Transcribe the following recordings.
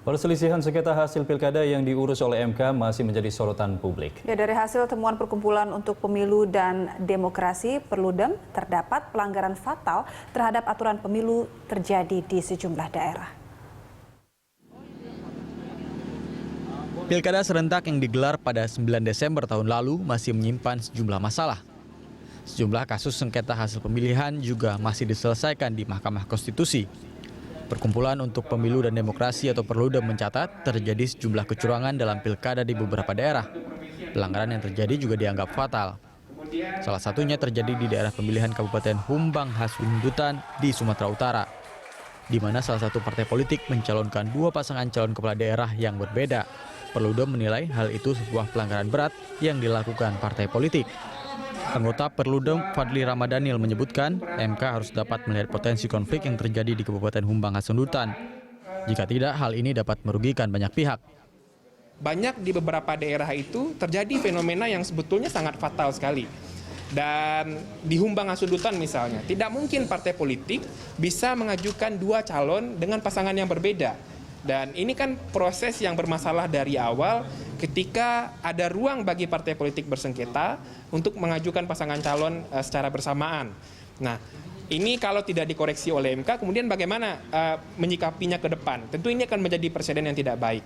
Perselisihan sengketa hasil pilkada yang diurus oleh MK masih menjadi sorotan publik. Ya, dari hasil temuan Perkumpulan untuk Pemilu dan Demokrasi Perludem, terdapat pelanggaran fatal terhadap aturan pemilu terjadi di sejumlah daerah. Pilkada serentak yang digelar pada 9 Desember tahun lalu masih menyimpan sejumlah masalah. Sejumlah kasus sengketa hasil pemilihan juga masih diselesaikan di Mahkamah Konstitusi. Perkumpulan untuk Pemilu dan Demokrasi atau Perludem mencatat terjadi sejumlah kecurangan dalam pilkada di beberapa daerah. Pelanggaran yang terjadi juga dianggap fatal. Salah satunya terjadi di daerah pemilihan Kabupaten Humbang Hasundutan di Sumatera Utara, di mana salah satu partai politik mencalonkan dua pasangan calon kepala daerah yang berbeda. Perludem menilai hal itu sebuah pelanggaran berat yang dilakukan partai politik. Anggota Perludem Fadli Ramadhanil menyebutkan MK harus dapat melihat potensi konflik yang terjadi di Kabupaten Humbang Hasundutan. Jika tidak, hal ini dapat merugikan banyak pihak. Banyak di beberapa daerah itu terjadi fenomena yang sebetulnya sangat fatal sekali. Dan di Humbang Hasundutan misalnya, tidak mungkin partai politik bisa mengajukan dua calon dengan pasangan yang berbeda. Dan ini kan proses yang bermasalah dari awal ketika ada ruang bagi partai politik bersengketa untuk mengajukan pasangan calon secara bersamaan. Nah, ini kalau tidak dikoreksi oleh MK, kemudian bagaimana menyikapinya ke depan? Tentu ini akan menjadi presiden yang tidak baik.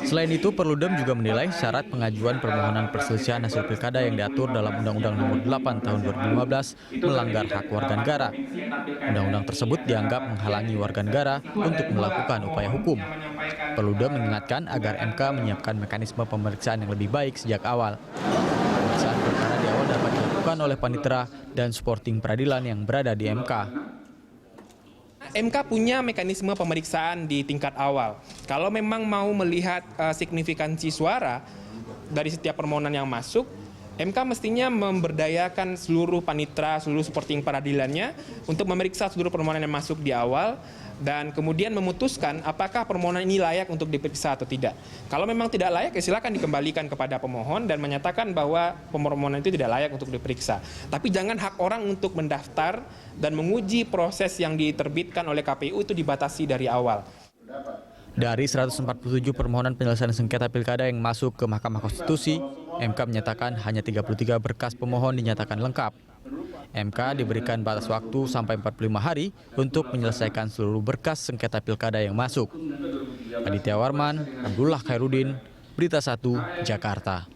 Selain itu, Perludem juga menilai syarat pengajuan permohonan perselisihan hasil pilkada yang diatur dalam Undang-Undang Nomor 8 Tahun 2015 melanggar hak warga negara. Undang-undang tersebut dianggap menghalangi warga negara untuk melakukan upaya hukum. Perludem mengingatkan agar MK menyiapkan mekanisme pemeriksaan yang lebih baik sejak awal. Pemeriksaan perkara di awal dapat dilakukan oleh panitera dan supporting peradilan yang berada di MK. MK punya mekanisme pemeriksaan di tingkat awal. Kalau memang mau melihat signifikansi suara dari setiap permohonan yang masuk, MK mestinya memberdayakan seluruh panitera, seluruh supporting peradilannya untuk memeriksa seluruh permohonan yang masuk di awal dan kemudian memutuskan apakah permohonan ini layak untuk diperiksa atau tidak. Kalau memang tidak layak, ya silakan dikembalikan kepada pemohon dan menyatakan bahwa permohonan itu tidak layak untuk diperiksa. Tapi jangan hak orang untuk mendaftar dan menguji proses yang diterbitkan oleh KPU itu dibatasi dari awal. Dari 147 permohonan penyelesaian sengketa pilkada yang masuk ke Mahkamah Konstitusi, MK menyatakan hanya 33 berkas pemohon dinyatakan lengkap. MK diberikan batas waktu sampai 45 hari untuk menyelesaikan seluruh berkas sengketa pilkada yang masuk. Aditya Warman, Abdullah Khairuddin, Berita 1, Jakarta.